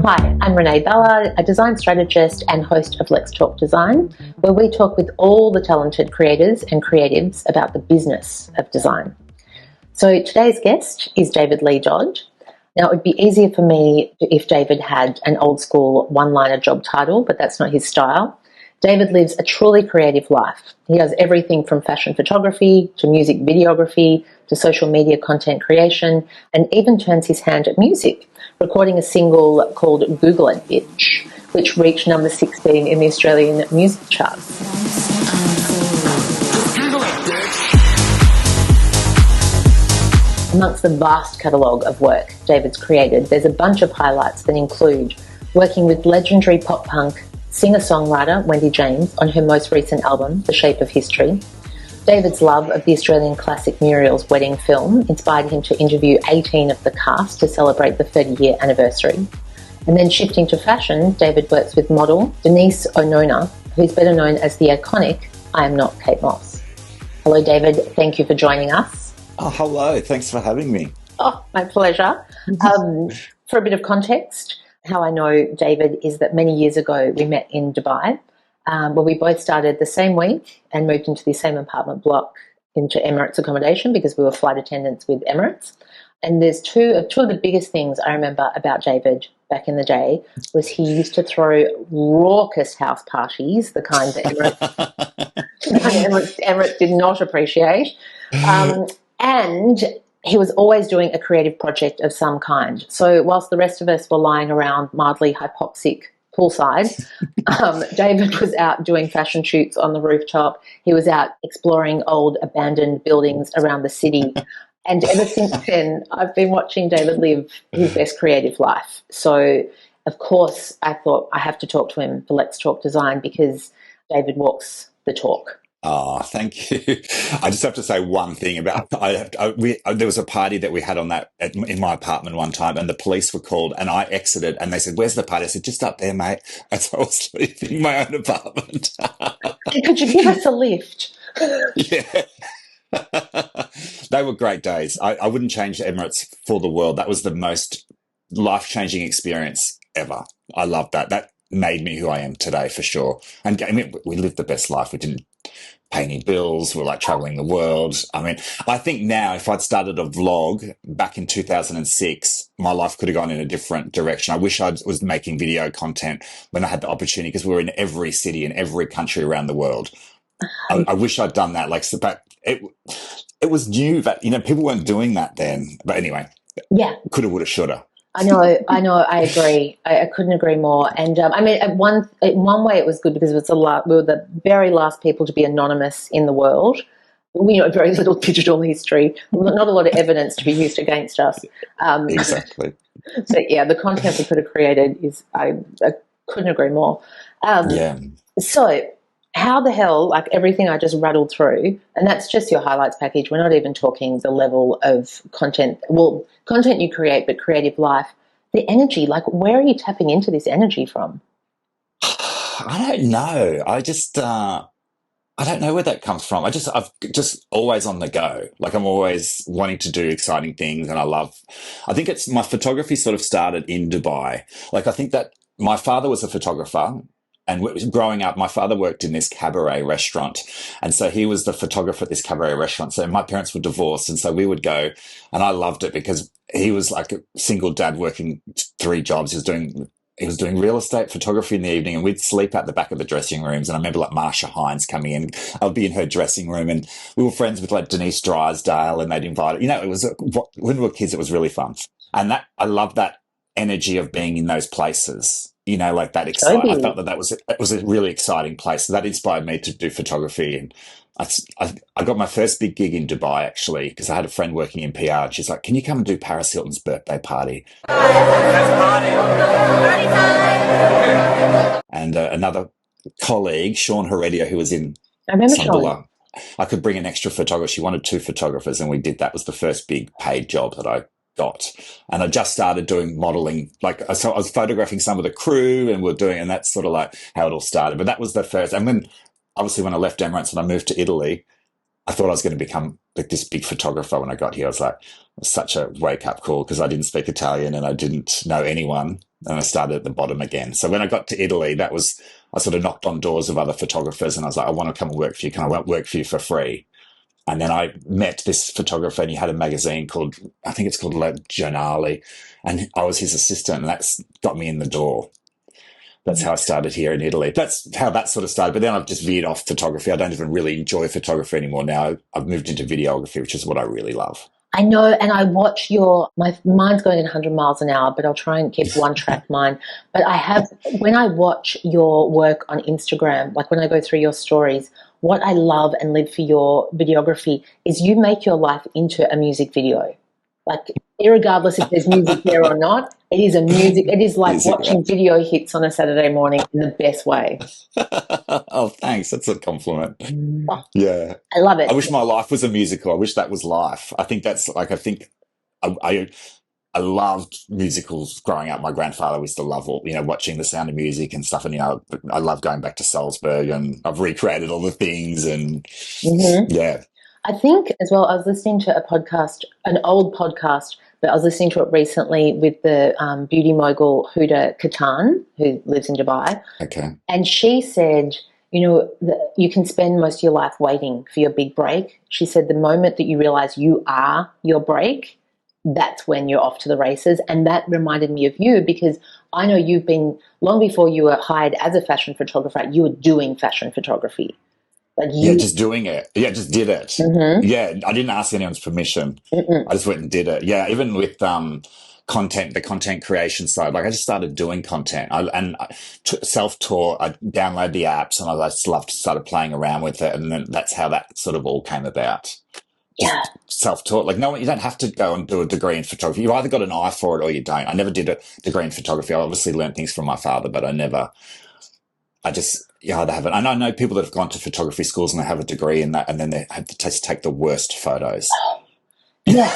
Hi, I'm Renee Ballard, a design strategist and host of Lex Talk Design, where we talk with all the talented creators and creatives about the business of design. So today's guest is David Leigh Dodd. Now, it would be easier for me if David had an old school one-liner job title, but that's not his style. David lives a truly creative life. He does everything from fashion photography to music videography to social media content creation, and even turns his hand at music, recording a single called Google It Bitch, which reached number 16 in the Australian music charts. Amongst the vast catalogue of work David's created, there's a bunch of highlights that include working with legendary pop punk singer-songwriter Wendy James on her most recent album, The Shape of History. David's love of the Australian classic Muriel's wedding film inspired him to interview 18 of the cast to celebrate the 30-year anniversary. And then shifting to fashion, David works with model Denise Ohnona, who's better known as the iconic I Am Not Kate Moss. Hello, David. Thank you for joining us. Oh, hello. Thanks for having me. Oh, my pleasure. For a bit of context, how I know David is that many years ago we met in Dubai, where we both started the same week and moved into the same apartment block into Emirates accommodation because we were flight attendants with Emirates. And there's two of the biggest things I remember about David back in the day was he used to throw raucous house parties, the kind that Emirates did not appreciate. And he was always doing a creative project of some kind. So whilst the rest of us were lying around mildly hypoxic poolside, David was out doing fashion shoots on the rooftop. He was out exploring old abandoned buildings around the city. And ever since then, I've been watching David live his best creative life. So, of course, I thought I have to talk to him for Let's Talk Design because David walks the talk. Oh, thank you. I just have to say one thing about there was a party that we had on that in my apartment one time, and the police were called, and I exited, and they said, "Where's the party?" I said, "Just up there, mate." And so I was leaving my own apartment. Could you give us a lift? Yeah. They were great days. I wouldn't change Emirates for the world. That was the most life-changing experience ever. I loved that. That made me who I am today for sure. And I mean, we lived the best life. We didn't pay any bills. We're like traveling the world. I mean, I think now if I'd started a vlog back in 2006, my life could have gone in a different direction. I wish I was making video content when I had the opportunity because we were in every city in every country around the world. I wish I'd done that. Like, but it was new, but people weren't doing that then. But anyway, yeah, coulda, woulda, shoulda. I know. I agree. I couldn't agree more. And I mean, in one way, it was good because it was we were the very last people to be anonymous in the world. Very little digital history, not a lot of evidence to be used against us. Exactly. So yeah, the content we could have created is I couldn't agree more. Yeah. So how the hell, like everything I just rattled through, and that's just your highlights package. We're not even talking the level of content you create, but creative life, the energy, like where are you tapping into this energy from? I don't know. I don't know where that comes from. I've just always on the go. Like I'm always wanting to do exciting things. And I think it's my photography sort of started in Dubai. Like I think that my father was a photographer. And growing up, my father worked in this cabaret restaurant. And so he was the photographer at this cabaret restaurant. So my parents were divorced. And so we would go, and I loved it because he was like a single dad working 3 jobs. He was doing real estate photography in the evening, and we'd sleep out the back of the dressing rooms. And I remember like Marsha Hines coming in. I'd be in her dressing room, and we were friends with like Denise Drysdale, and they'd invite, it was when we were kids, it was really fun. And I love that energy of being in those places. Like that exciting. I felt that was a really exciting place. So that inspired me to do photography. And I got my first big gig in Dubai, actually, because I had a friend working in PR. And she's like, "Can you come and do Paris Hilton's birthday party?" And another colleague, Sean Heredia, who was in Sambulla, I could bring an extra photographer. She wanted 2 photographers, and we did that. It was the first big paid job that I got. And I just started doing modeling. Like, so I was photographing some of the crew, and that's sort of like how it all started. But that was the first. And when I left Emirates and I moved to Italy, I thought I was going to become like this big photographer when I got here. I was like, it was such a wake up call because I didn't speak Italian and I didn't know anyone. And I started at the bottom again. So when I got to Italy, I sort of knocked on doors of other photographers and I was like, I want to come and work for you. Can I work for you for free? And then I met this photographer and he had a magazine called, I think it's called Le Giornale. And I was his assistant and that's got me in the door. That's how I started here in Italy. That's how that sort of started. But then I've just veered off photography. I don't even really enjoy photography anymore now. I've moved into videography, which is what I really love. I know, and I watch my mind's going at 100 miles an hour, but I'll try and keep one track mind. But when I watch your work on Instagram, like when I go through your stories, what I love and live for your videography is you make your life into a music video. Like, irregardless if there's music there or not, it is like watching video hits on a Saturday morning in the best way. Oh, thanks. That's a compliment. Oh, yeah. I love it. I wish my life was a musical. I wish that was life. I think I loved musicals growing up. My grandfather used to love watching The Sound of Music and stuff. And, I love going back to Salzburg and I've recreated all the things and yeah. I think as well, I was listening to a podcast, an old podcast, but I was listening to it recently with the beauty mogul Huda Katan, who lives in Dubai. Okay. And she said, that you can spend most of your life waiting for your big break. She said the moment that you realize you are your break, that's when you're off to the races. And that reminded me of you because I know you've been, long before you were hired as a fashion photographer, you were doing fashion photography. Just doing it. Yeah, just did it. Mm-hmm. Yeah, I didn't ask anyone's permission. Mm-mm. I just went and did it. Yeah, even with the content creation side, like I just started doing content. I self-taught. I downloaded the apps and I just started playing around with it, and then that's how that sort of all came about. Yeah, self-taught. Like you don't have to go and do a degree in photography. You've either got an eye for it or you don't. I never did a degree in photography. I obviously learned things from my father, but they haven't. And I know people that have gone to photography schools and they have a degree in that, and then they have to take the worst photos. Yeah,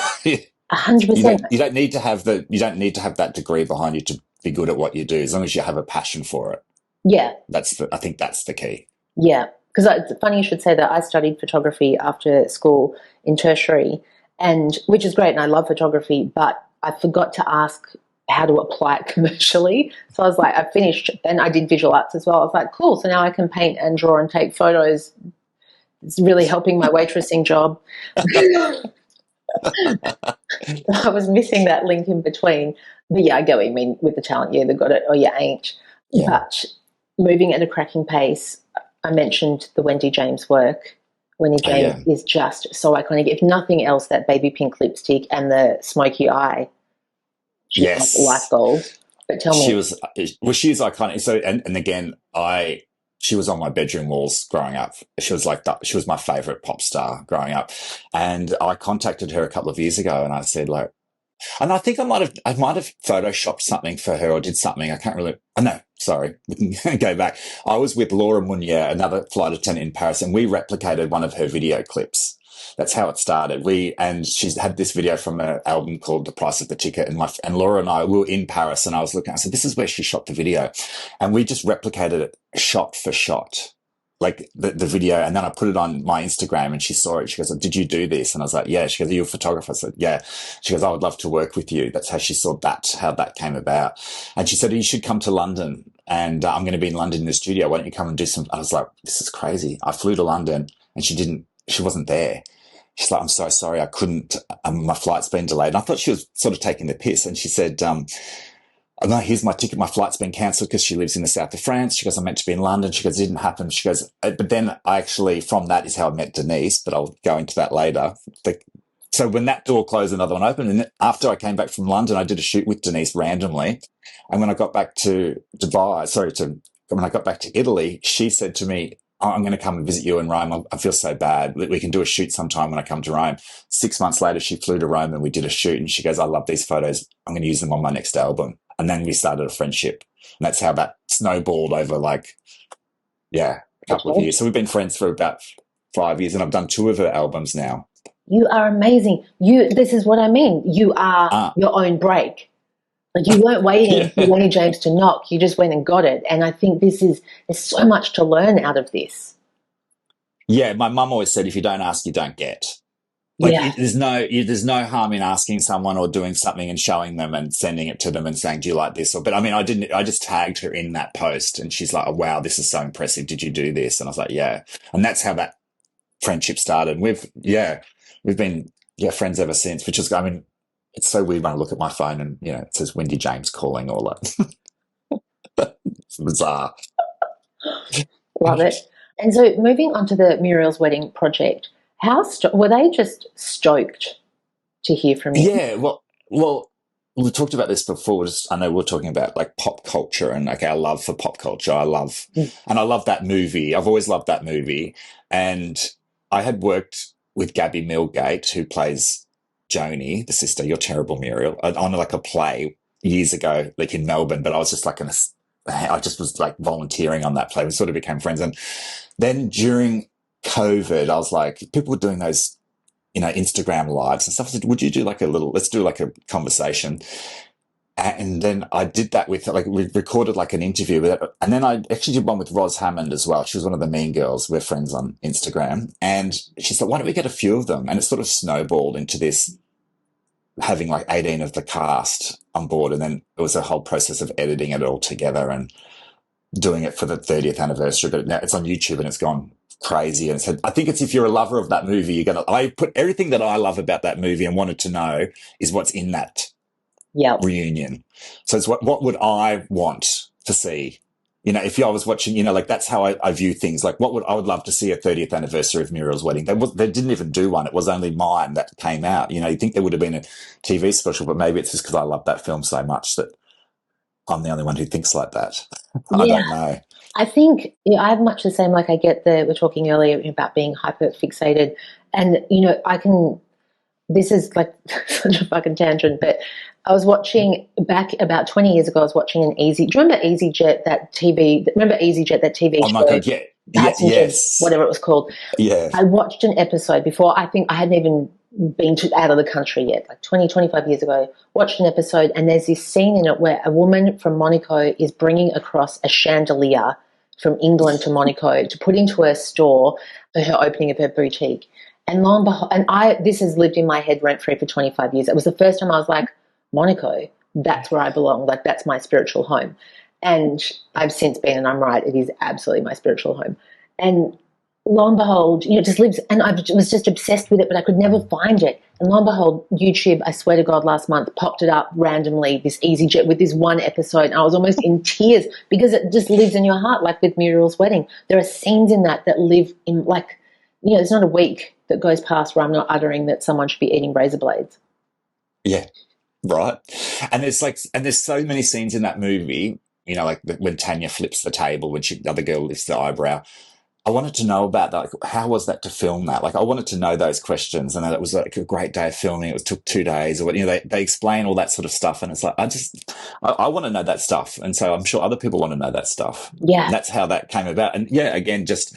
100%. You don't need to have that degree behind you to be good at what you do, as long as you have a passion for it. Yeah, I think that's the key. Yeah, because it's funny you should say that. I studied photography after school in tertiary, and which is great, and I love photography, but I forgot to ask how to apply it commercially. So I was like, I finished, then I did visual arts as well. I was like, cool, so now I can paint and draw and take photos. It's really helping my waitressing job. I was missing that link in between. But yeah, I get what you mean with the talent. You either got it or you ain't. Yeah. But moving at a cracking pace, I mentioned the Wendy James work. Wendy James is just so iconic. If nothing else, that baby pink lipstick and the smoky eye. She's like life gold. But tell me. She is iconic. So, and again, she was on my bedroom walls growing up. She was she was my favorite pop star growing up. And I contacted her a couple of years ago and I said and I think I might have photoshopped something for her or did something. I can't really, no, sorry. We can go back. I was with Laura Munier, another flight attendant in Paris, and we replicated one of her video clips. That's how it started. She's had this video from an album called The Price of the Ticket. And Laura and we were in Paris and I was looking, I said, this is where she shot the video. And we just replicated it shot for shot, like the video. And then I put it on my Instagram and she saw it. She goes, did you do this? And I was like, yeah. She goes, are you a photographer? I said, yeah. She goes, I would love to work with you. That's how she saw how that came about. And she said, you should come to London and I'm going to be in London in the studio. Why don't you come and do some? I was like, this is crazy. I flew to London and she wasn't there. She's like, I'm so sorry, I couldn't, my flight's been delayed. And I thought she was sort of taking the piss. And she said, no, here's my ticket. My flight's been cancelled because she lives in the south of France. She goes, I'm meant to be in London. She goes, it didn't happen. She goes, but then from that is how I met Denise, but I'll go into that later. So when that door closed, another one opened. And after I came back from London, I did a shoot with Denise randomly. And when I got back to when I got back to Italy, she said to me, I'm going to come and visit you in Rome. I feel so bad. We can do a shoot sometime when I come to Rome. 6 months later, she flew to Rome and we did a shoot. And she goes, I love these photos. I'm going to use them on my next album. And then we started a friendship. And that's how that snowballed over a couple of years. So we've been friends for about 5 years and I've done 2 of her albums now. You are amazing. This is what I mean. You are your own break. Like you weren't waiting for Wendy James to knock. You just went and got it. And I think there's so much to learn out of this. Yeah, my mum always said, if you don't ask, you don't get. Like Yeah. there's no harm in asking someone or doing something and showing them and sending it to them and saying, do you like this? Or, but I mean, I just tagged her in that post and she's like, oh, wow, this is so impressive. Did you do this? And I was like, yeah. And that's how that friendship started. We've been, friends ever since, which is, I mean, it's so weird when I look at my phone and, it says Wendy James calling or like, it's bizarre. Love it. And so moving on to the Muriel's wedding project, were they just stoked to hear from you? Yeah, well, we talked about this before. I know we're talking about like pop culture and like our love for pop culture. Mm. And I love that movie. I've always loved that movie. And I had worked with Gabby Millgate, who plays Joni, the sister, You're Terrible, Muriel, on like a play years ago, like in Melbourne. But I was just like I just was like volunteering on that play. We sort of became friends. And then during COVID, I was like, people were doing those Instagram lives and stuff. I said, would you do like let's do like a conversation. And then I did that with, like, we recorded like an interview with it. And then I actually did one with Ros Hammond as well. She was one of the mean girls. We're friends on Instagram. And she said, why don't we get a few of them? And it sort of snowballed into this, having like 18 of the cast on board. And then it was a whole process of editing it all together and doing it for the 30th anniversary. But now it's on YouTube and it's gone crazy. And said, I think it's, if you're a lover of that movie, I put everything that I love about that movie and wanted to know is what's in that reunion. So it's what would I want to see? If I was watching, like that's how I view things. Like I would love to see a 30th anniversary of Muriel's wedding. They didn't even do one. It was only mine that came out. You'd think there would have been a TV special, but maybe it's just because I love that film so much that I'm the only one who thinks like that. I don't know. I think I have much the same. Like I get we're talking earlier about being hyper fixated, and this is like such a fucking tangent, but I was watching back about 20 years ago. I was watching do you remember EasyJet, that TV? Remember EasyJet, that TV show? Oh my God, yeah, yes, whatever it was called. Yeah, I watched an episode before. I think I hadn't even been out of the country yet, like 20, 25 years ago. Watched an episode, and there's this scene in it where a woman from Monaco is bringing across a chandelier from England to Monaco to put into her store for her opening of her boutique. And lo and behold, this has lived in my head rent-free for 25 years. It was the first time I was like, Monaco, that's where I belong. Like, that's my spiritual home. And I've since been, and I'm right, it is absolutely my spiritual home. And lo and behold, it just lives, and I was just obsessed with it, but I could never find it. And lo and behold, YouTube, I swear to God, last month popped it up randomly, this EasyJet with this one episode. And I was almost in tears because it just lives in your heart, like with Muriel's wedding. There are scenes in that live in, like, there's not a week that goes past where I'm not uttering that someone should be eating razor blades. Yeah, right. And there's so many scenes in that movie, like when Tanya flips the table, when the other girl lifts the eyebrow. I wanted to know about that. Like, how was that to film that? Like, I wanted to know those questions. And it was like a great day of filming. It took 2 days or what, they explain all that sort of stuff. And it's like, I want to know that stuff. And so I'm sure other people want to know that stuff. Yeah. And that's how that came about. And yeah, again, just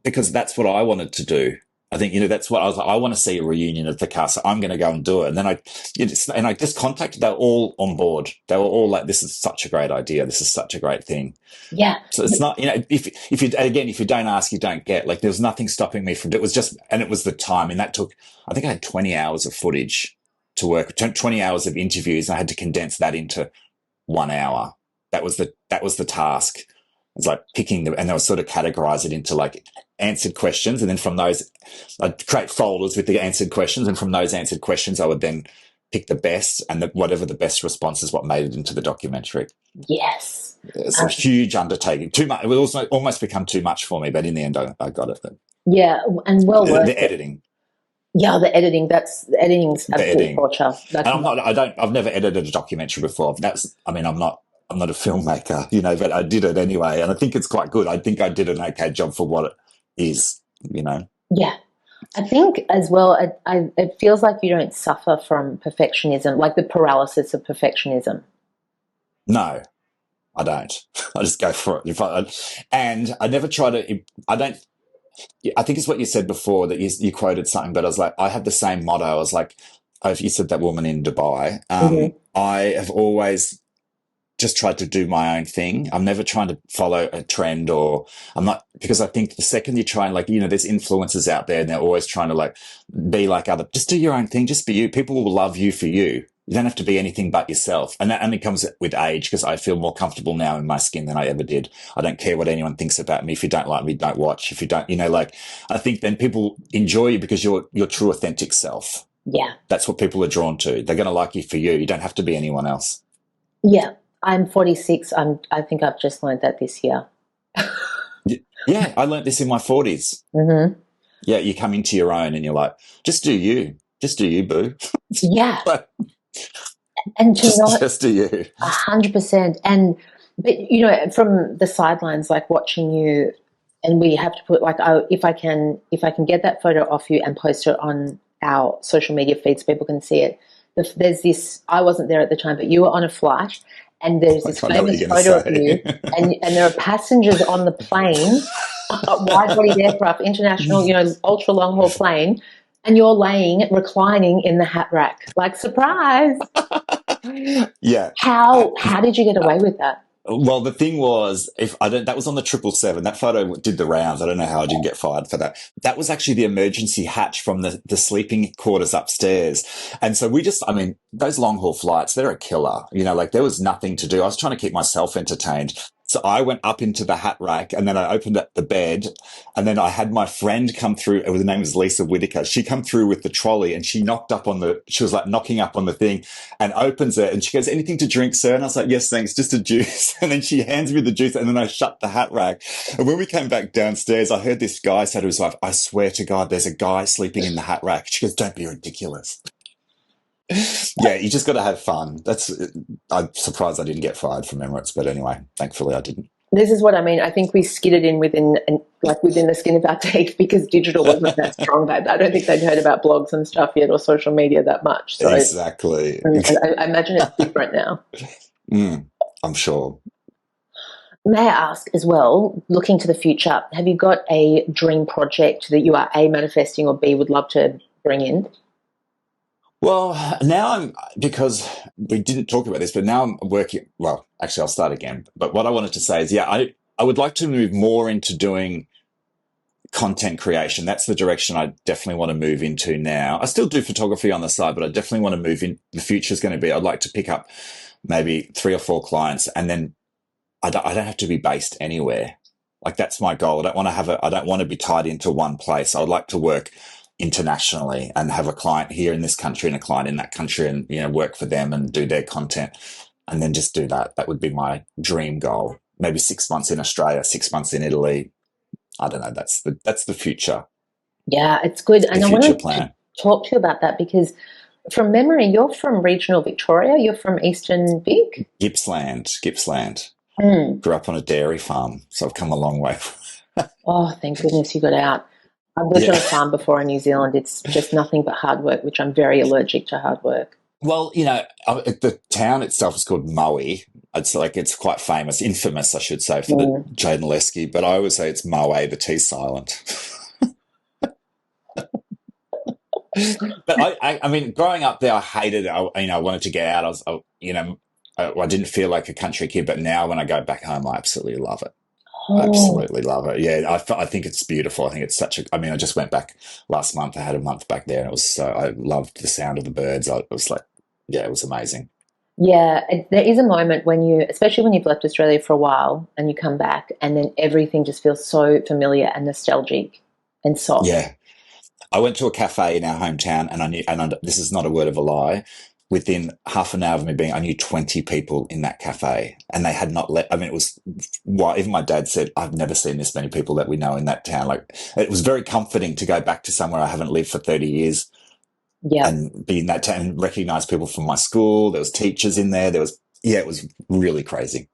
because that's what I wanted to do. I think, that's what I was like, I want to see a reunion of the cast. So I'm going to go and do it. And then I just contacted, they were all on board. They were all like, this is such a great idea. This is such a great thing. Yeah. So it's not, if you don't ask, you don't get. Like, there was nothing stopping me from it. Was just, and it was the time. And that took, I think I had 20 hours of footage to work, 20 hours of interviews. And I had to condense that into 1 hour. That was the task. It was like picking and they would sort of categorize it into like answered questions. And then from those, I'd create folders with the answered questions. And from those answered questions, I would then pick the best, and whatever the best response is what made it into the documentary. Yes. It's a huge undertaking. Too much. It would also almost become too much for me, but in the end, I got it. Yeah, and the editing. Yeah, the editing. The editing's absolute torture. I've never edited a documentary before. I'm not a filmmaker, but I did it anyway, and I think it's quite good. I think I did an okay job for what it is, Yeah. I think as well, it feels like you don't suffer from perfectionism, like the paralysis of perfectionism. No, I don't. I just go for it. And I never try to, I think it's what you said before that you quoted something, but I was like, I have the same motto. I was like, you said that woman in Dubai. I have always just tried to do my own thing. I'm never trying to follow a trend, or I'm not, because I think the second you try and, like, there's influencers out there and they're always trying to like be like other, just do your own thing. Just be you. People will love you for you. You don't have to be anything but yourself. And that only comes with age, because I feel more comfortable now in my skin than I ever did. I don't care what anyone thinks about me. If you don't like me, don't watch. If you don't, like, I think then people enjoy you because you're your true authentic self. Yeah. That's what people are drawn to. They're going to like you for you. You don't have to be anyone else. Yeah. I'm 46. I think I've just learned that this year. Yeah. I learned this in my 40s. Mm-hmm. Yeah. You come into your own and you're like, just do you. Just do you, boo. Yeah. But, and just do you. 100%. But from the sidelines, like watching you, and we have to put like, oh, if I can get that photo off you and post it on our social media feeds so people can see it. There's this, I wasn't there at the time, but you were on a flight, and there's this famous photo of you, and there are passengers on the plane, a wide body aircraft, international, ultra long haul plane, and you're reclining in the hat rack, like, surprise. Yeah. How did you get away with that? Well, the thing was, that was on the 777. That photo did the rounds. I don't know how I didn't get fired for that. That was actually the emergency hatch from the sleeping quarters upstairs. And so those long haul flights, they're a killer. Like, there was nothing to do. I was trying to keep myself entertained. So I went up into the hat rack, and then I opened up the bed, and then I had my friend come through. Her name was Lisa Whitaker. She come through with the trolley, and she was like knocking up on the thing, and opens it, and she goes, "Anything to drink, sir?" And I was like, "Yes, thanks, just a juice." And then she hands me the juice, and then I shut the hat rack. And when we came back downstairs, I heard this guy say to his wife, "I swear to God, there's a guy sleeping in the hat rack." She goes, "Don't be ridiculous." Yeah, you just got to have fun. I'm surprised I didn't get fired from Emirates, but anyway, thankfully I didn't. This is what I mean. I think we skidded in within the skin of our teeth, because digital wasn't that strong back then. I don't think they'd heard about blogs and stuff yet, or social media that much. So exactly. I imagine it's different now. I'm sure. May I ask as well, looking to the future, have you got a dream project that you are A, manifesting, or B, would love to bring in? Well, now because we didn't talk about this, but now I'm working. Well, actually, I'll start again. But what I wanted to say is, I would like to move more into doing content creation. That's the direction I definitely want to move into now. I still do photography on the side, but I definitely want to move in. The future is going to be, I'd like to pick up maybe 3 or 4 clients, and then I don't have to be based anywhere. Like, that's my goal. I don't want to be tied into one place. I would like to work internationally and have a client here in this country and a client in that country, and work for them and do their content, and then just do that. That would be my dream goal. Maybe 6 months in Australia, 6 months in Italy. I don't know. That's the future. Yeah, it's good. And I want to talk to you about that, because from memory, you're from regional Victoria. You're from Eastern Vic? Gippsland. Grew up on a dairy farm, so I've come a long way. Oh, thank goodness you got out. I've lived on a farm before in New Zealand. It's just nothing but hard work, which I'm very allergic to hard work. Well, the town itself is called Maui. It's quite famous, infamous, I should say, for the Jaden Lesky, but I always say it's Maui, the T silent. But I mean, growing up there, I hated it. I wanted to get out. I didn't feel like a country kid, but now when I go back home, I absolutely love it. I absolutely love it. Yeah, I think it's beautiful. I think it's I just went back last month. I had a month back there, and I loved the sound of the birds. It was it was amazing. Yeah, there is a moment when especially when you've left Australia for a while and you come back, and then everything just feels so familiar and nostalgic and soft. Yeah. I went to a cafe in our hometown, and this is not a word of a lie, within half an hour of me I knew 20 people in that cafe, and they had not it was, even my dad said, "I've never seen this many people that we know in that town." Like, it was very comforting to go back to somewhere I haven't lived for 30 years. Yeah. And be in that town and recognize people from my school. There was teachers in there. It was really crazy.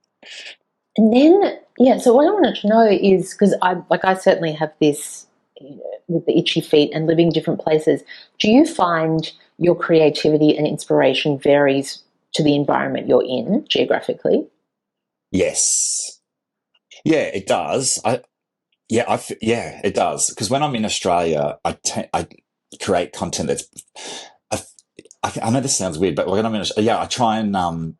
And then, so what I wanted to know is, because I certainly have this, with the itchy feet and living in different places, do you find your creativity and inspiration varies to the environment you're in geographically? Yes. Yeah, it does. It does. Because when I'm in Australia, I create content that's, I know this sounds weird, but when I'm in Australia, I try and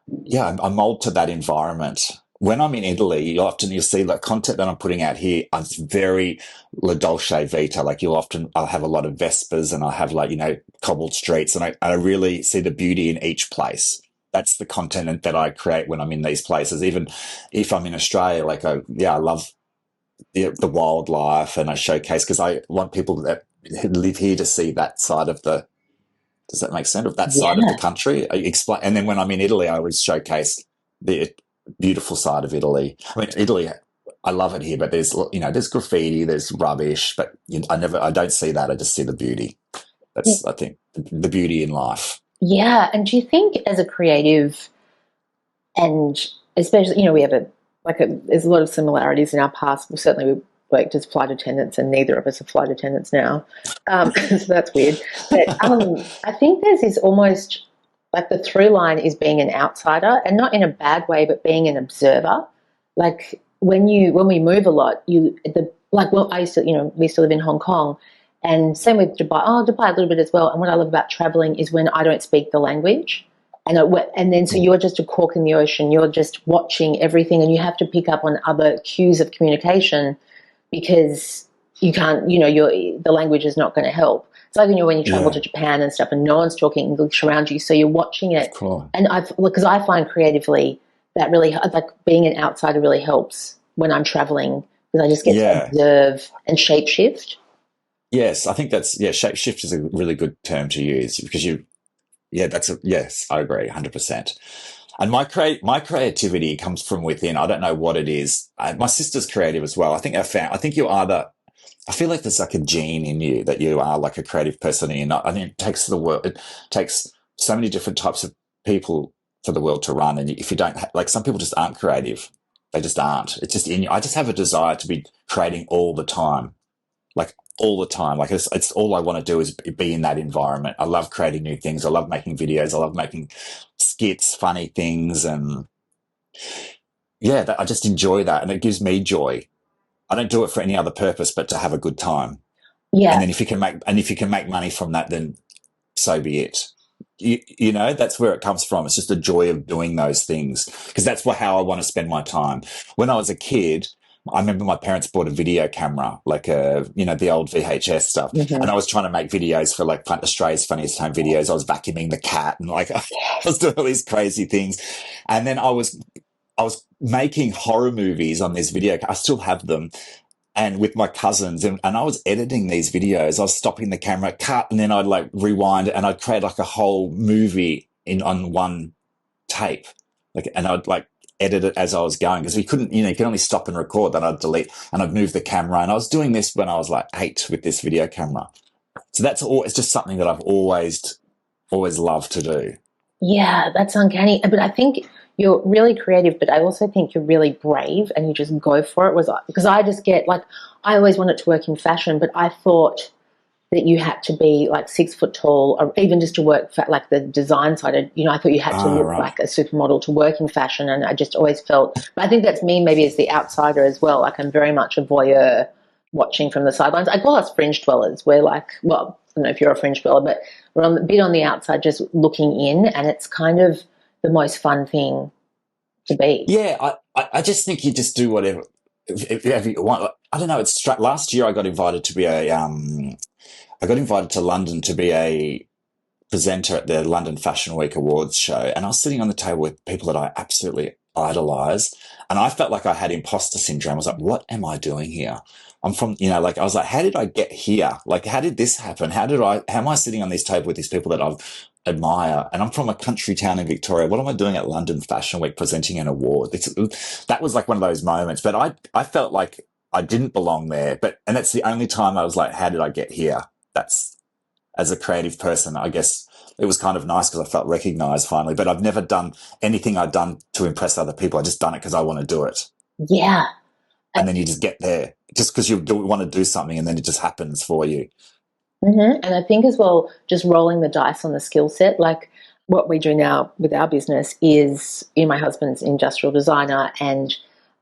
I mold to that environment. When I'm in Italy, you'll see like content that I'm putting out here. It's very la dolce vita. Like I'll have a lot of Vespers and I'll have like, cobbled streets, and I really see the beauty in each place. That's the content that I create when I'm in these places. Even if I'm in Australia, I love the wildlife, and I showcase because I want people that live here to see that side of the. Does that make sense? Of that side of the Yeah. country, I explain. And then when I'm in Italy, I always showcase the beautiful side of Italy. I mean, Italy, I love it here, but there's graffiti, there's rubbish, but I don't see that. I just see the beauty. That's, I think, the beauty in life. Yeah. And do you think as a creative, and especially, we have there's a lot of similarities in our past. Well, certainly we worked as flight attendants, and neither of us are flight attendants now. So that's weird. But I think there's this almost like the through line is being an outsider, and not in a bad way, but being an observer. Like when we move a lot, I used to, we used to live in Hong Kong, and same with Dubai. Oh, Dubai a little bit as well. And what I love about traveling is when I don't speak the language. And then so you're just a cork in the ocean. You're just watching everything, and you have to pick up on other cues of communication because you can't, the language is not going to help. It's like when you travel to Japan and stuff, and no one's talking English around you, so you're watching it. Cool. And because I find creatively that really, like, being an outsider really helps when I'm traveling, because I just get to observe and shapeshift. Yes, I think shapeshift is a really good term to use because yes, I agree 100%. And my creativity comes from within. I don't know what it is. My sister's creative as well. I think I feel like there's like a gene in you that you are like a creative person, and you're not. I think it takes so many different types of people for the world to run. And if you don't, like, some people just aren't creative. They just aren't. It's just in you. I just have a desire to be creating all the time. Like all the time. Like it's all I want to do is be in that environment. I love creating new things. I love making videos. I love making skits, funny things. And I just enjoy that. And it gives me joy. I don't do it for any other purpose but to have a good time. Yeah. And then if you can make money from that, then so be it. That's where it comes from. It's just the joy of doing those things, because that's how I want to spend my time. When I was a kid, I remember my parents bought a video camera, like the old VHS stuff. Mm-hmm. And I was trying to make videos for like Australia's Funniest Home Videos. I was vacuuming the cat, and like I was doing all these crazy things. And then I was making horror movies on this video. I still have them. And with my cousins, and I was editing these videos. I was stopping the camera, cut, and then I'd like rewind it, and I'd create like a whole movie on one tape. And I'd like edit it as I was going, because we couldn't, you can only stop and record. Then I'd delete, and I'd move the camera. And I was doing this when I was like 8 with this video camera. So it's just something that I've always loved to do. Yeah, that's uncanny. But I think you're really creative, but I also think you're really brave, and you just go for it. Because I just get like, I always wanted to work in fashion, but I thought that you had to be like 6 foot tall, or even just to work like the design side. I thought you had to look like a supermodel to work in fashion, and I just always felt. But I think that's me, maybe as the outsider as well. Like, I'm very much a voyeur, watching from the sidelines. I call us fringe dwellers. We're like, well, I don't know if you're a fringe dweller, but we're a bit on the outside, just looking in, and it's kind of the most fun thing to be. Yeah, I just think you just do whatever if you want. I don't know. Last year I got invited to be I got invited to London to be a presenter at the London Fashion Week Awards show, and I was sitting on the table with people that I absolutely idolize, and I felt like I had imposter syndrome. I was like, what am I doing here? I'm from, I was like, how did I get here? Like, how did this happen? How am I sitting on this table with these people that I admire? And I'm from a country town in Victoria. What am I doing at London Fashion Week presenting an award? That was like one of those moments, but I felt like I didn't belong there. And that's the only time I was like, how did I get here? That's, as a creative person, I guess it was kind of nice because I felt recognized finally, but I've never done anything I've done to impress other people. I just done it because I want to do it. Yeah. And then you just get there just because you want to do something, and then it just happens for you. Mm-hmm. And I think as well, just rolling the dice on the skill set, like what we do now with our business is, my husband's industrial designer, and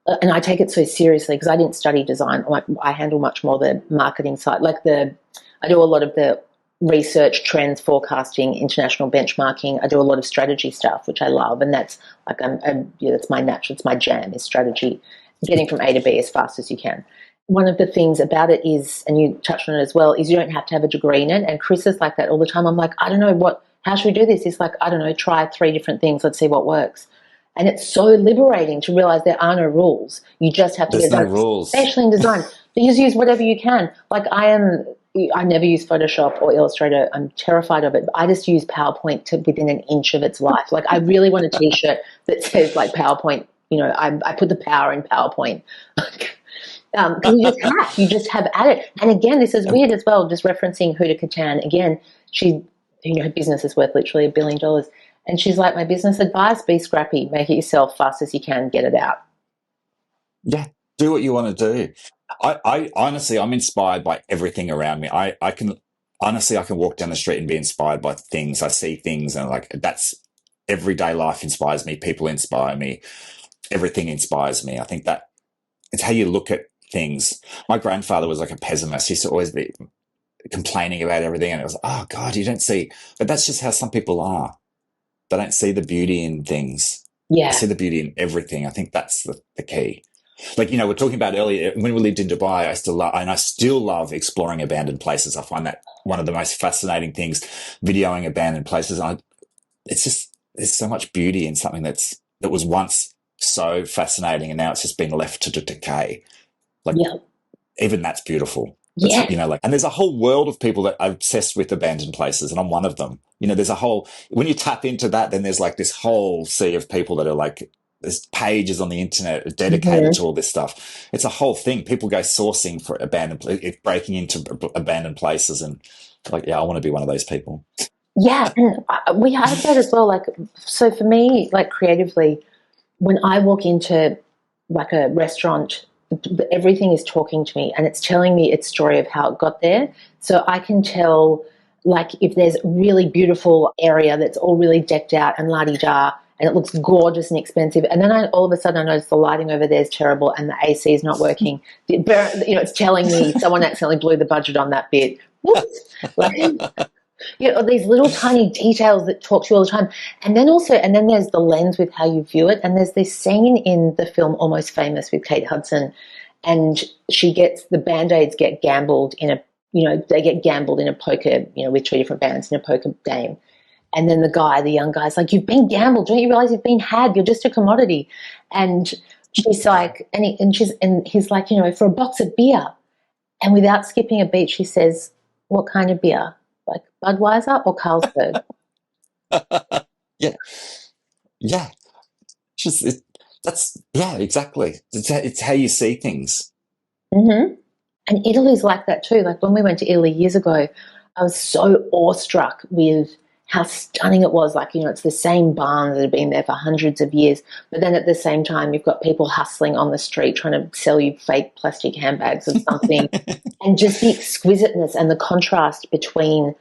I take it so seriously because I didn't study design. I handle much more the marketing side. I do a lot of the research, trends, forecasting, international benchmarking. I do a lot of strategy stuff, which I love, and that's like that's my natural, it's my jam is strategy, getting from A to B as fast as you can. One of the things about it is, and you touched on it as well, is you don't have to have a degree in it. And Chris is like that all the time. I'm like, I don't know how should we do this? He's like, I don't know, try 3 different things. Let's see what works. And it's so liberating to realize there are no rules. You just have to There's get no done, rules. especially in design. You just use whatever you can. Like I never use Photoshop or Illustrator. I'm terrified of it. But I just use PowerPoint to within an inch of its life. Like I really want a T-shirt that says like PowerPoint. You know, I put the power in PowerPoint. Because you just have at it. And again, this is weird as well. Just referencing Huda Katan again. Her business is worth literally $1 billion. And she's like, my business advice: be scrappy, make it yourself, fast as you can, get it out. Yeah, do what you want to do. I honestly, I'm inspired by everything around me. I can walk down the street and be inspired by things. I see things and like that's everyday life inspires me. People inspire me. Everything inspires me. I think that it's how you look at things. My grandfather was like a pessimist. He used to always be complaining about everything, and it was, oh God, you don't see. But that's just how some people are. They don't see the beauty in things. Yeah. I see the beauty in everything. I think that's the key. Like, we're talking about earlier, when we lived in Dubai, I still love exploring abandoned places. I find that one of the most fascinating things, videoing abandoned places. It's just, there's so much beauty in something that was once so fascinating and now it's just been left to decay. Like, even that's beautiful. Yeah. And there's a whole world of people that are obsessed with abandoned places, and I'm one of them. There's a whole, when you tap into that, then there's like this whole sea of people that are like, there's pages on the internet dedicated to all this stuff. It's a whole thing. People go sourcing for breaking into abandoned places, and like, I want to be one of those people. Yeah, and we have that as well. Like, so for me, like creatively, when I walk into like a restaurant, everything is talking to me and it's telling me its story of how it got there. So I can tell, like, if there's a really beautiful area that's all really decked out and la-di-da and it looks gorgeous and expensive, and then all of a sudden I notice the lighting over there is terrible and the AC is not working. It's telling me someone accidentally blew the budget on that bit. Like, these little tiny details that talk to you all the time. And then there's the lens with how you view it. And there's this scene in the film Almost Famous with Kate Hudson, and the Band-Aids get gambled in a poker, with 2 different bands in a poker game. And then the young guy's like, you've been gambled. Don't you realize you've been had? You're just a commodity. And she's like, and he's like, for a box of beer. And without skipping a beat, she says, what kind of beer? Like Budweiser or Carlsberg? Yeah. Exactly. It's how you see things. Mm-hmm. And Italy's like that too. Like when we went to Italy years ago, I was so awestruck with how stunning it was. Like, it's the same barns that have been there for hundreds of years. But then at the same time, you've got people hustling on the street trying to sell you fake plastic handbags or something. And just the exquisiteness and the contrast between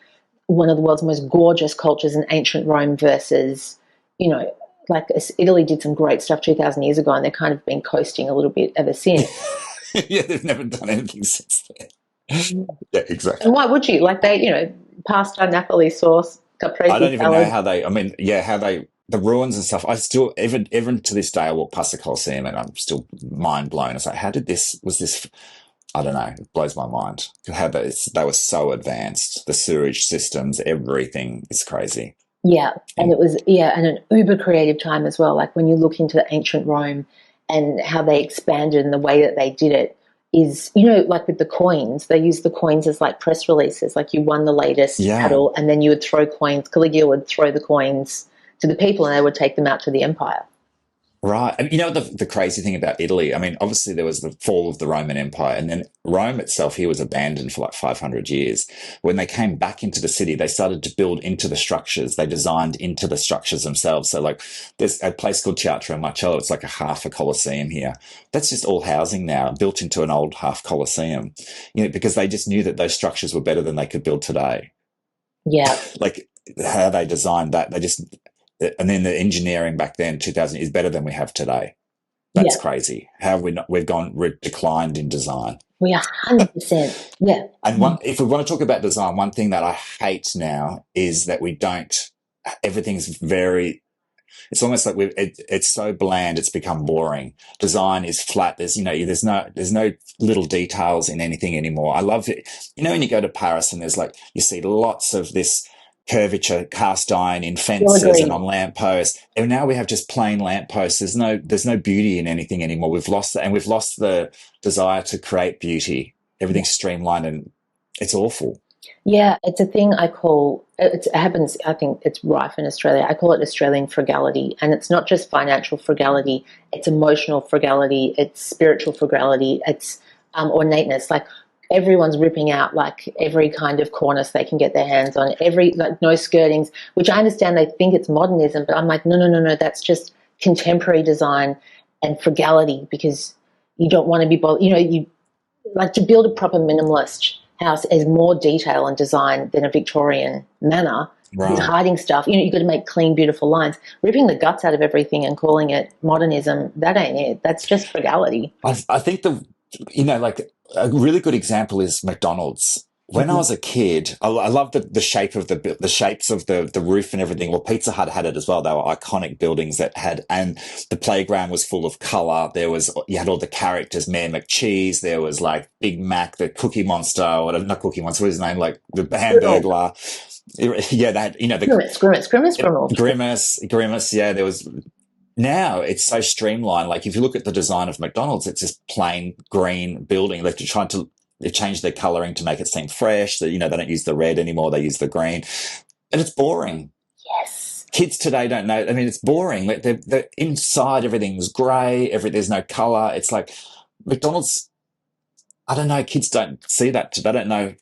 one of the world's most gorgeous cultures in ancient Rome versus, like Italy did some great stuff 2,000 years ago and they've kind of been coasting a little bit ever since. Yeah, they've never done anything since then. Yeah, exactly. And why would you? Like pasta, Napoli sauce, caprese I don't even salad. know how the ruins and stuff. I still, even to this day, I walk past the Colosseum and I'm still mind blown. It's like, I don't know. It blows my mind. They were so advanced. The sewage systems, everything is crazy. Yeah, and it was and an uber creative time as well. Like when you look into ancient Rome and how they expanded and the way that they did it is, like with the coins, they used the coins as like press releases. Like you won the latest battle, and then you would throw coins. Caligula would throw the coins to the people, and they would take them out to the empire. Right. And the crazy thing about Italy, obviously there was the fall of the Roman Empire, and then Rome itself here was abandoned for like 500 years. When they came back into the city, they started to build into the structures. They designed into the structures themselves. So like there's a place called Teatro Marcello. It's like a half a Colosseum here. That's just all housing now, built into an old half Colosseum, because they just knew that those structures were better than they could build today. Yeah. Like how they designed that, and then the engineering back then, 2000, is better than we have today. That's crazy. How have we've declined in design. We are 100%. Yeah. And if we want to talk about design, one thing that I hate now is that everything's it's almost like it's so bland, it's become boring. Design is flat. There's no little details in anything anymore. I love it. When you go to Paris and you see lots of this curvature, cast iron in fences and on lampposts. And now we have just plain lampposts. There's no beauty in anything anymore. We've lost that, and we've lost the desire to create beauty. Everything's streamlined, and it's awful. Yeah, it's a thing it happens, I think it's rife in Australia. I call it Australian frugality. And it's not just financial frugality, it's emotional frugality, it's spiritual frugality, it's ornateness. Like everyone's ripping out like every kind of cornice they can get their hands on, no skirtings, which I understand they think it's modernism, but I'm like, no, that's just contemporary design and frugality, because you don't want to be bothered. You like to build a proper minimalist house has more detail and design than a Victorian manor. Right. With hiding stuff. You've got to make clean, beautiful lines. Ripping the guts out of everything and calling it modernism, that ain't it. That's just frugality. I think a really good example is McDonald's. When I was a kid, I loved the shape of the shapes of the roof and everything. Well, Pizza Hut had it as well. They were iconic buildings and the playground was full of color. You had all the characters, Mayor McCheese. There was like Big Mac, the Cookie Monster, or whatever, not Cookie Monster, what is his name? Like the Hamburglar. Yeah, that, Grimace. Yeah, there was. Now it's so streamlined. Like if you look at the design of McDonald's, it's just plain green building. They're trying to change their coloring to make it seem fresh. That they don't use the red anymore; they use the green, and it's boring. Yes, kids today don't know. I mean, it's boring. They're inside, everything's grey. There's no colour. It's like McDonald's. I don't know. Kids don't see that. They don't know.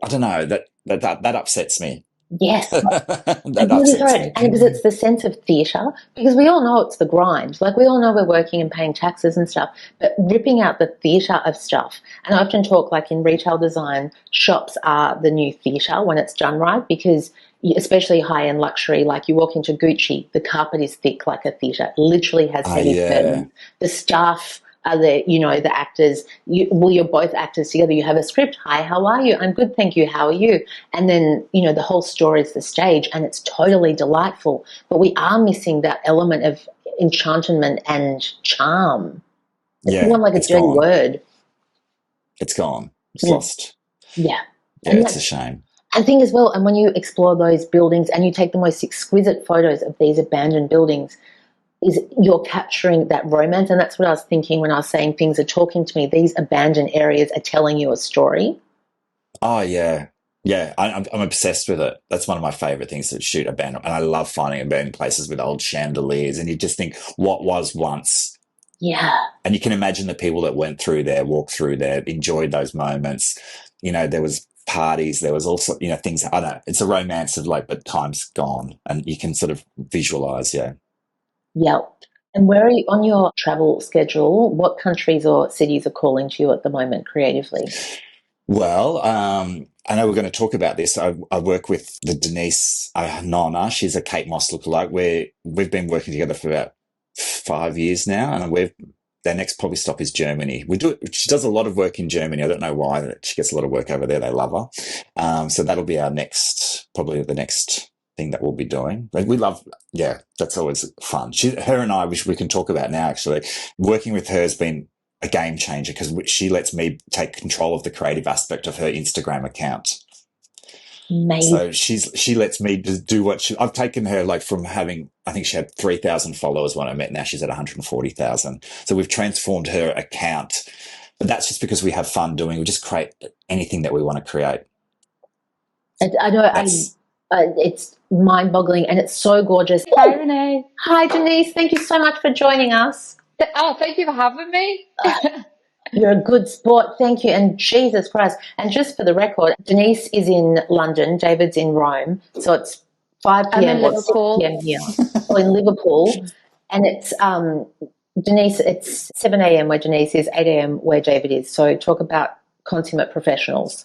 I don't know. That upsets me. Yes. That upsets me. And because it's the sense of theatre, because we all know it's the grind. Like we all know we're working and paying taxes and stuff, but ripping out the theatre of stuff. And I often talk like in retail design, shops are the new theatre when it's done right, because especially high-end luxury, like you walk into Gucci, the carpet is thick like a theatre. It literally has heavy curtains. The staff are the actors. You're both actors together. You have a script. Hi, how are you? I'm good, thank you. How are you? And then, the whole story is the stage, and it's totally delightful. But we are missing that element of enchantment and charm. It's more like a dirty word. It's gone. It's lost. Yeah. Yeah, it's a shame. I think as well, and when you explore those buildings and you take the most exquisite photos of these abandoned buildings, is you're capturing that romance. And that's what I was thinking when I was saying things are talking to me. These abandoned areas are telling you a story. Oh, yeah. Yeah, I'm obsessed with it. That's one of my favourite things to shoot abandoned. And I love finding abandoned places with old chandeliers. And you just think, what was once? Yeah. And you can imagine the people that went through there, walked through there, enjoyed those moments. There was parties. There was also, things. I don't know. It's a romance of but time's gone. And you can sort of visualise, yeah. Yep. And where are you on your travel schedule? What countries or cities are calling to you at the moment creatively? Well, I know we're going to talk about this. I work with the Denise Ohnona. She's a Kate Moss lookalike. We've been working together for about 5 years now, and their next probably stop is Germany. She does a lot of work in Germany. I don't know why, but she gets a lot of work over there. They love her. So that'll be probably the next thing that we'll be doing. We love, that's always fun. Her and I, which we can talk about now, actually, working with her has been a game changer because she lets me take control of the creative aspect of her Instagram account. Amazing. So she lets me do what I've taken her from having, I think she had 3,000 followers when I met. Now she's at 140,000. So we've transformed her account, but that's just because we have fun we just create anything that we want to create. I know it's mind-boggling and it's so gorgeous. Hi, Renee. Hi, Denise. Thank you so much for joining us. Oh, thank you for having me. You're a good sport. Thank you. And Jesus Christ. And just for the record, Denise is in London. David's in Rome. So it's 5 p.m. I'm in Liverpool. 6 p.m. here. So in Liverpool. And it's, Denise, it's 7 a.m. where Denise is, 8 a.m. where David is. So talk about consummate professionals.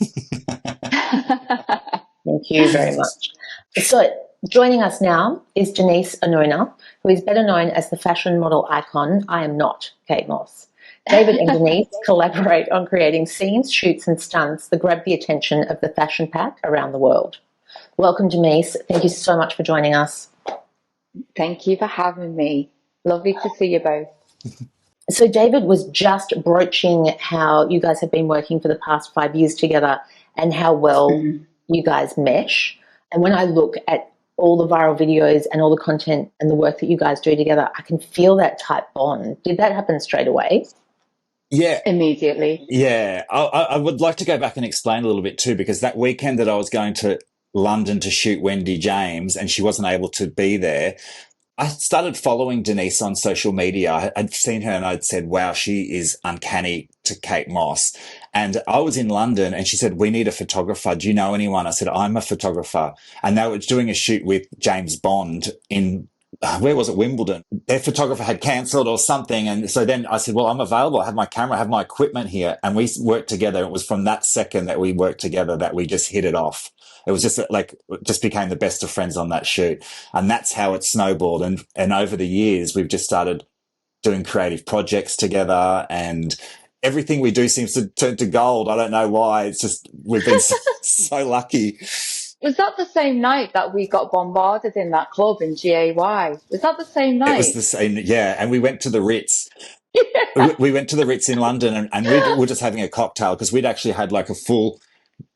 Thank you very much. So joining us now is Denise Ohnona, who is better known as the fashion model icon I Am Not Kate Moss. David and Denise collaborate on creating scenes, shoots, and stunts that grab the attention of the fashion pack around the world. Welcome, Denise. Thank you so much for joining us. Thank you for having me. Lovely to see you both. So David was just broaching how you guys have been working for the past 5 years together and how well you guys mesh. And when I look at all the viral videos and all the content and the work that you guys do together, I can feel that type bond. Did that happen straight away? Yeah. Immediately. Yeah. I would like to go back and explain a little bit too, because that weekend that I was going to London to shoot Wendy James and she wasn't able to be there, I started following Denise on social media. I'd seen her and I'd said, wow, she is uncanny to Kate Moss. And I was in London and she said, we need a photographer. Do you know anyone? I said, I'm a photographer. And they were doing a shoot with James Bond in, where was it? Wimbledon. Their photographer had cancelled or something. And so then I said, well, I'm available. I have my camera, I have my equipment here. And we worked together. It was from that second that we worked together that we just hit it off. It was just became the best of friends on that shoot. And that's how it snowballed. And over the years, we've just started doing creative projects together and everything we do seems to turn to gold. I don't know why. It's just, we've been so lucky. Was that the same night that we got bombarded in that club in GAY? Was that the same night? It was the same, yeah. And we went to the Ritz. We went to the Ritz in London and we were just having a cocktail because we'd actually had like a full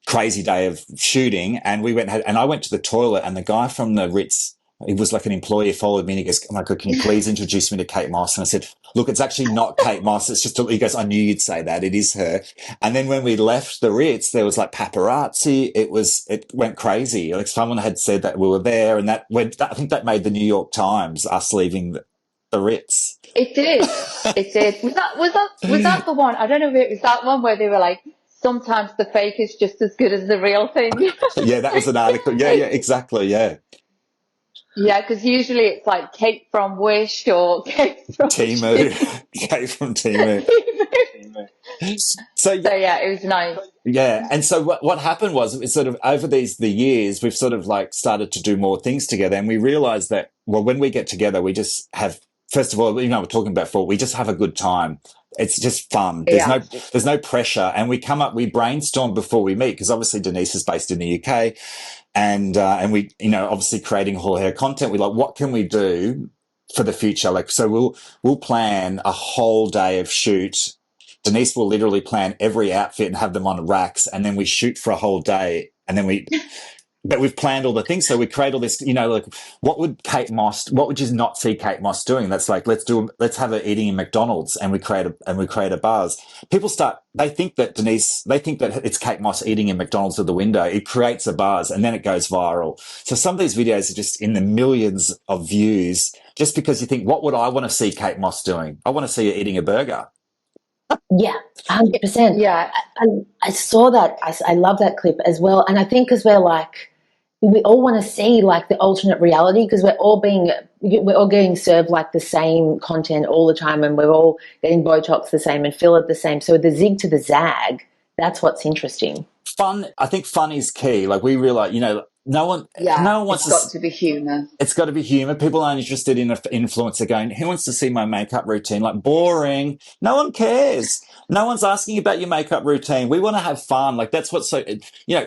crazy day of shooting and I went to the toilet and the guy from the Ritz, he was like an employee, followed me and he goes, oh my God, can you please introduce me to Kate Moss? And I said, look, it's actually not Kate Moss. It's just, he goes, I knew you'd say that. It is her. And then when we left the Ritz, there was like paparazzi. It went crazy. Like someone had said that we were there and I think that made the New York Times, us leaving the Ritz. It did. It did. Was that the one? I don't know if it was that one where they were like, sometimes the fake is just as good as the real thing. Yeah, that was an article. Yeah, exactly. Yeah. Yeah, because usually it's like Kate from Wish or Kate from Timu. Kate from Timu. So yeah, it was nice. Yeah. And so what happened was it's sort of over the years, we've sort of like started to do more things together. And we realized that, well, when we get together, we just have, first of all, we're talking about before, we just have a good time. It's just fun. There's no pressure. And we brainstorm before we meet because obviously Denise is based in the UK and we, obviously creating whole hair content. We're like, what can we do for the future? Like, so we'll plan a whole day of shoot. Denise will literally plan every outfit and have them on racks. And then we shoot for a whole day. And then but we've planned all the things. So we create all this, like what would you not see Kate Moss doing? That's like, let's have her eating in McDonald's and we create a buzz. People they think that it's Kate Moss eating in McDonald's at the window. It creates a buzz and then it goes viral. So some of these videos are just in the millions of views just because you think, what would I want to see Kate Moss doing? I want to see her eating a burger. Yeah, 100%. Yeah. I saw that. I love that clip as well. And I think because we all want to see like the alternate reality because we're all getting served like the same content all the time and we're all getting Botox the same and filler the same. So the zig to the zag, that's what's interesting. I think fun is key. Like we realize, no one wants it's got to be humour. It's got to be humour. People aren't interested in an influencer going, who wants to see my makeup routine? Like boring. No one cares. No one's asking about your makeup routine. We want to have fun. Like that's what's so,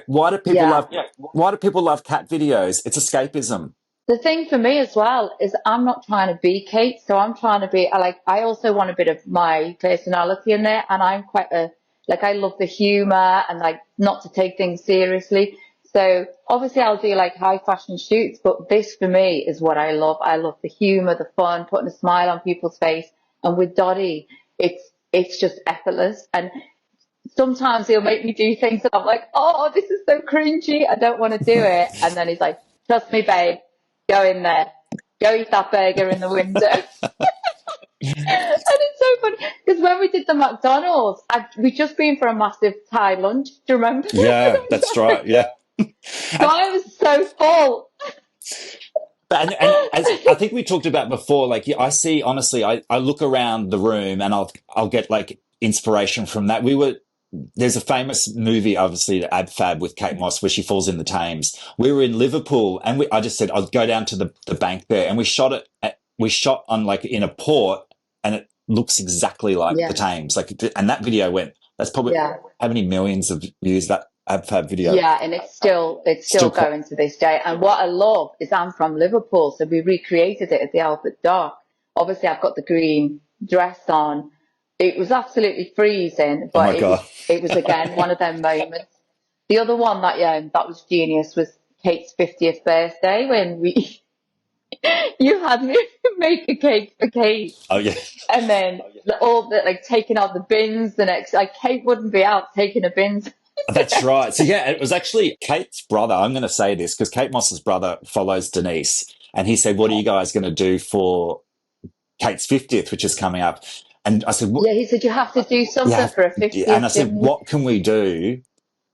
why do people love cat videos? It's escapism. The thing for me as well is I'm not trying to be Kate. So I'm trying to be I also want a bit of my personality in there. And I'm quite I love the humour and like not to take things seriously. So obviously I'll do like high fashion shoots, but this for me is what I love. I love the humour, the fun, putting a smile on people's face. And with Dottie, it's just effortless. And sometimes he'll make me do things that I'm like, oh, this is so cringy. I don't want to do it. And then he's like, trust me, babe, go in there. Go eat that burger in the window. And it's so funny because when we did the McDonald's, we'd just been for a massive Thai lunch. Do you remember? Yeah, that's right. Yeah. So I was so full. And as I think we talked about before, like I see, honestly, I look around the room and I'll get like inspiration from that. There's a famous movie, obviously, Ab Fab with Kate Moss, where she falls in the Thames. We were in Liverpool and I just said, I'll go down to the bank there and we shot on like in a port and looks exactly like the Thames. Like, and that video went, that's probably how many millions of views that video. Yeah, and it's still going to this day. And what I love is I'm from Liverpool, so we recreated it at the Albert Dock. Obviously, I've got the green dress on. It was absolutely freezing, but it was again one of them moments. The other one that was genius was Kate's 50th birthday when you had me make a cake for Kate. Oh yeah. And then all the like taking out the bins the next, like Kate wouldn't be out taking a bins. That's right. So yeah, it was actually Kate's brother. I'm going to say this because Kate Moss's brother follows Denise, and he said, "What are you guys going to do for Kate's 50th, which is coming up?" And I said, "Yeah." He said, "You have to do something for a 50th." And I said, "What can we do?"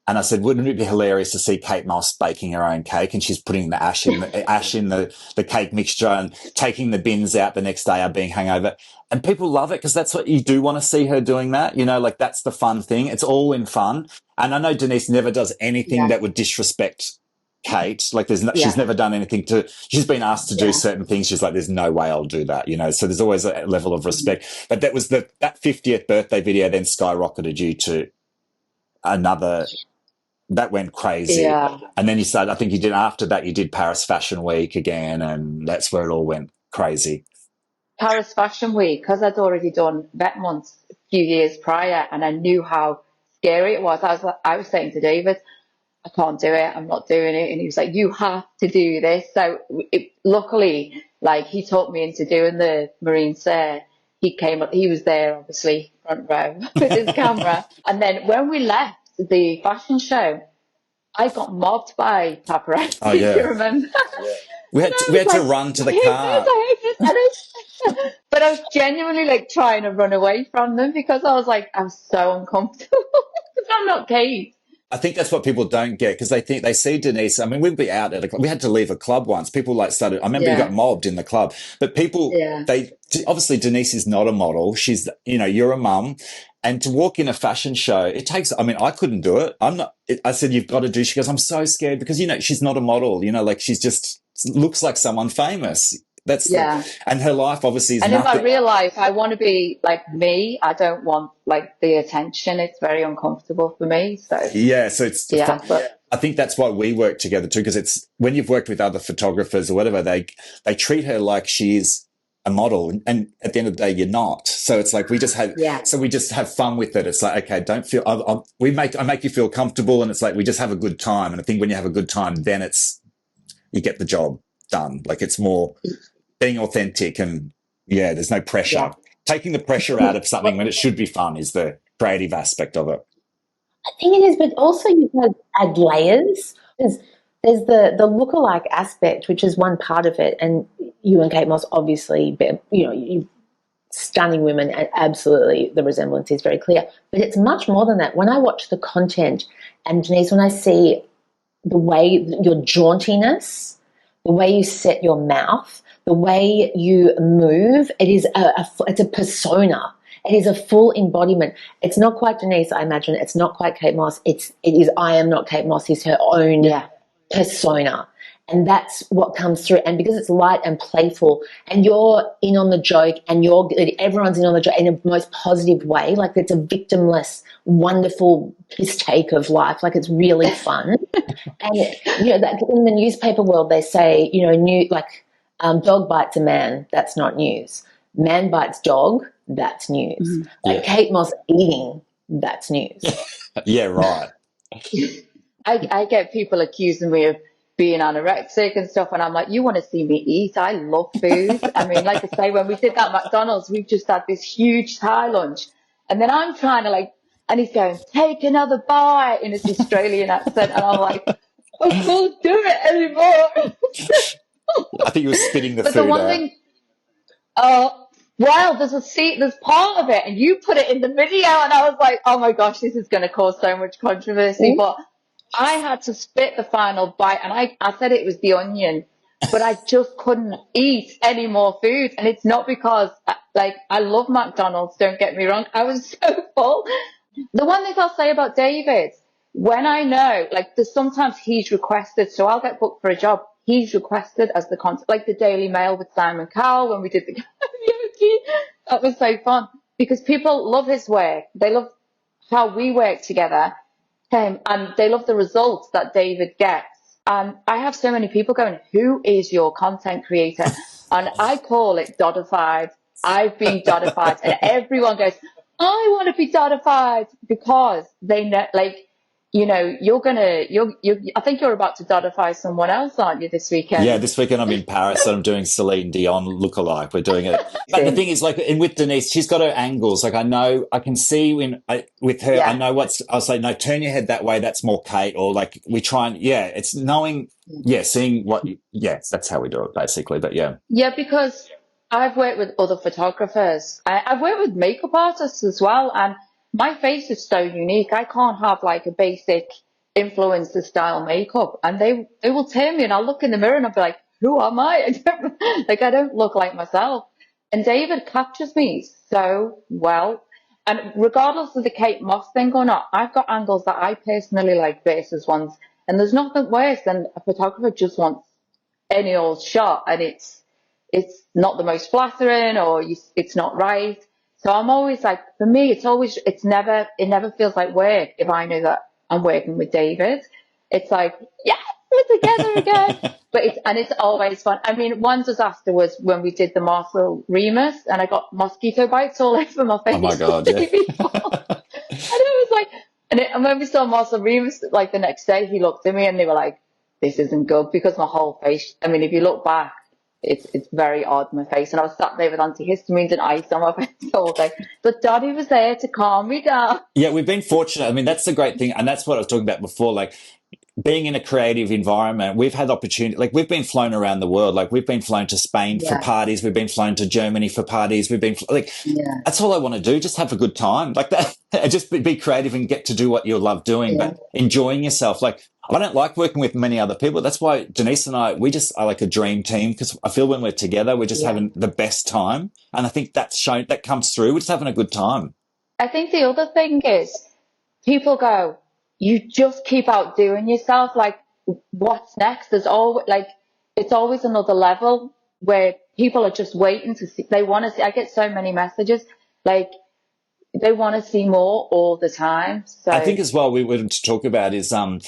And I said, "Wouldn't it be hilarious to see Kate Moss baking her own cake?" And she's putting the ash in the cake mixture and taking the bins out the next day are being hungover. And people love it because that's what you do want to see her doing that. You know, like that's the fun thing. It's all in fun. And I know Denise never does anything that would disrespect Kate. Like she's never done anything she's been asked to do certain things. She's like, there's no way I'll do that, you know? So there's always a level of respect. But that was that 50th birthday video then skyrocketed you to another. That went crazy. Yeah. And then I think after that, you did Paris Fashion Week again, and that's where it all went crazy. Paris Fashion Week, because I'd already done vet months a few years prior, and I knew how scary it was. I was saying to David, I can't do it. I'm not doing it. And he was like, you have to do this. So luckily, like he talked me into doing the Marine Serre. He came up, he was there, obviously, front row with his camera. And then when we left the fashion show, I got mobbed by paparazzi. Oh, yeah. Do you remember? Yeah. We had to run to the car. But I was genuinely like trying to run away from them because I was like, I'm so uncomfortable because I'm not Kate. I think that's what people don't get because they see Denise. I mean, we'd be out at a club. We had to leave a club once. People like started. I remember you got mobbed in the club, but people obviously Denise is not a model. She's you're a mum, and to walk in a fashion show, it takes. I mean, I couldn't do it. I'm not. I said you've got to do. She goes, I'm so scared because she's not a model. Like she's just looks like someone famous. That's and her life obviously is. And nothing. In my real life, I want to be like me. I don't want like the attention. It's very uncomfortable for me. So so it's I think that's why we work together too, because it's when you've worked with other photographers or whatever, they treat her like she's a model, and at the end of the day, you're not. So it's like we just have fun with it. It's like, okay, don't feel. I make you feel comfortable, and it's like we just have a good time. And I think when you have a good time, then you get the job done. Like it's more being authentic, and there's no pressure. Yeah. Taking the pressure out of something when it should be fun is the creative aspect of it. I think it is, but also you've got to add layers. There's the lookalike aspect, which is one part of it, and you and Kate Moss obviously, you stunning women, and absolutely the resemblance is very clear. But it's much more than that. When I watch the content, and Denise, when I see the way your jauntiness, the way you set your mouth, the way you move, it's a persona. It is a full embodiment. It's not quite Denise, I imagine. It's not quite Kate Moss. It is I am not Kate Moss. Is her own persona. And that's what comes through. And because it's light and playful, and you're in on the joke, and everyone's in on the joke in a most positive way, like it's a victimless, wonderful piss take of life. Like it's really fun. And that in the newspaper world, they say, dog bites a man, that's not news. Man bites dog, that's news. Mm-hmm. Like Kate Moss eating, that's news. Yeah, right. I get people accusing me of being anorexic and stuff, and I'm like, you want to see me eat? I love food. I mean, like I say, when we did that McDonald's, we just had this huge Thai lunch, and then I'm trying to and he's going, take another bite in his Australian accent, and I'm like, I can't do it anymore. I think you were spitting the food the one out. thing, there's part of it, and you put it in the video, and I was like, oh my gosh, this is going to cause so much controversy, but I had to spit the final bite, and I said it was the onion, but I just couldn't eat any more food. And it's not because, I love McDonald's, don't get me wrong. I was so full. The one thing I'll say about David, when I know, there's sometimes he's requested, so I'll get booked for a job, he's requested as the content, like the Daily Mail with Simon Cowell when we did the karaoke. That was so fun because people love his work. They love how we work together, and they love the results that David gets. And I have so many people going, "Who is your content creator?" And I call it Dodified. I've been Dodified, and everyone goes, "I want to be Dodified," because they know, like, I think you're about to Dodify someone else, aren't you, this Yeah, weekend? this weekend I'm in Paris and I'm doing Celine Dion lookalike. We're doing it. But the thing is, like, and with Denise, she's got her angles. Like, I know, I can see with her, I Yeah. know I'll say, no, turn your head that way. That's more Kate. Or like, we try and, yeah, it's knowing, yeah, seeing yes, that's how we do it basically. But yeah. Yeah, because I've worked with other photographers. I've worked with makeup artists as well, and my face is so unique. I can't have like a basic influencer style makeup, and they will turn me, and I'll look in the mirror and I'll be like, "Who am I?" I don't look like myself. And David captures me so well. And regardless of the Kate Moss thing or not, I've got angles that I personally like versus ones. And there's nothing worse than a photographer just wants any old shot, and it's not the most flattering, or it's not right. So I'm always like, for me, it never feels like work if I know that I'm working with David. It's like, yeah, we're together again. But it's always fun. I mean, one disaster was when we did the Marcel Remus, and I got mosquito bites all over my Oh my face the God. day Yeah. before. And it was like, and when we saw Marcel Remus, like the next day, he looked at me and they were like, "This isn't good," because my whole face. I mean, if you look back, it's very odd, my face, and I was sat there with antihistamines and ice on my face all day. But Dottie was there to calm me down. Yeah, we've been fortunate. I mean, that's the great thing. And that's what I was talking about before. Like, being in a creative environment, we've had opportunity. Like, we've been flown around the world. Like, we've been flown to Spain for Yeah, parties. We've been flown to Germany for parties. We've been like, yeah, that's all I want to do. Just have a good time like that. And just be creative and get to do what you love doing, yeah, but enjoying yourself. Like, I don't like working with many other people. That's why Denise and I, we just are like a dream team, because I feel when we're together, we're just yeah. having the best time. And I think that's shown, that comes through. We're just having a good time. I think the other thing is people go, "You just keep outdoing yourself. Like, what's next?" There's always like, it's always another level where people are just waiting to see. They want to see. I get so many messages like they want to see more all the time. I think So as well, we were to talk about is, and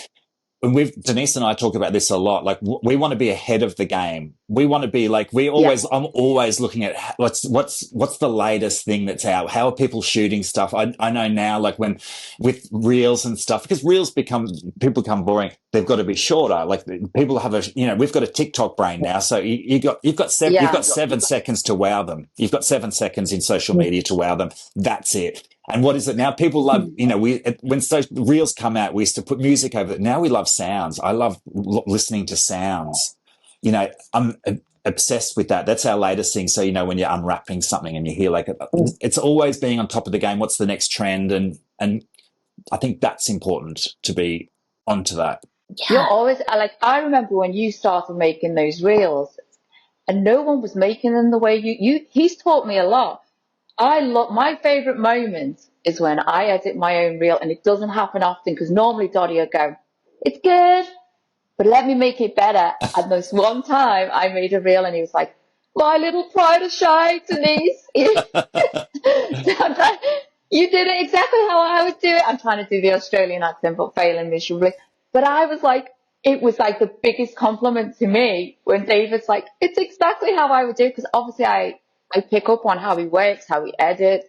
we've Denise and I talk about this a lot. Like, we want to be ahead of the game. We want to be like, yeah, I'm always looking at what's the latest thing that's out. How are people shooting stuff? I know now, like, when with reels and stuff, because people become boring. They've got to be shorter. Like, people have we've got a TikTok brain now. So you've yeah, got 7 seconds to wow them. You've got 7 seconds in social media to wow them. That's it. And what is it now? People love, when reels come out, we used to put music over it. Now we love sounds. I love listening to sounds. I'm obsessed with that. That's our latest thing. So, when you're unwrapping something and you hear, like, it's always being on top of the game. What's the next trend? And I think that's important to be onto that. you're Yeah. always like, I remember when you started making those reels, and no one was making them the way he's taught me a lot. I love my favorite moment is when I edit my own reel, and it doesn't happen often because normally Dottie will go, "It's good, but let me make it better." And this one time I made a reel and he was like, "My little pride of shy, Denise." You did it exactly how I would do it. I'm trying to do the Australian accent, but failing miserably. But I was like, it was like the biggest compliment to me when David's like, "It's exactly how I would do it." Because obviously I pick up on how he works, how he edits.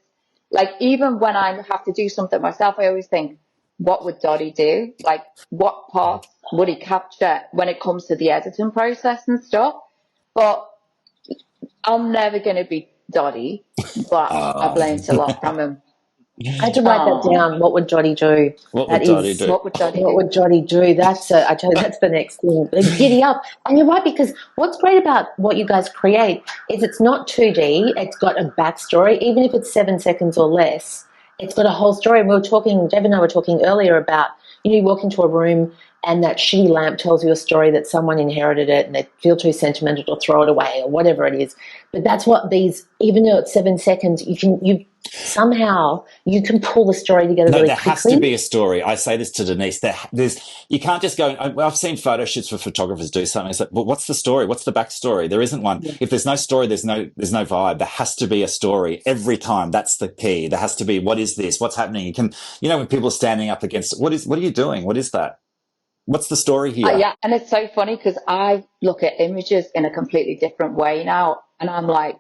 Like, even when I have to do something myself, I always think, what would Dottie do? Like, what parts would he capture when it comes to the editing process and stuff? But I'm never going to be Dottie, but I've Um, learned a lot from him. I had to write that Oh, down. What would Jotty do? what would That Dottie is, do? what would Dottie what do? would Jotty do? I tell you, that's the next thing. Like, giddy up. And you're right, because what's great about what you guys create is it's not 2D. It's got a backstory, even if it's 7 seconds or less. It's got a whole story. And Dave and I were talking earlier about, you walk into a room and that shitty lamp tells you a story that someone inherited it and they feel too sentimental to throw it away or whatever it is. But that's what these, even though it's 7 seconds, you can pull the story together really there quickly. has to be a story. I say this to Denise. You can't just go. I've seen photo shoots for photographers do something. It's like, well, what's the story? What's the backstory? There isn't one. Yeah. If there's no story, there's no vibe. There has to be a story every time. That's the key. There has to be, what is this? What's happening? When people are standing up against, what are you doing? What is that? What's the story here? Yeah, and it's so funny because I look at images in a completely different way now, and I'm like,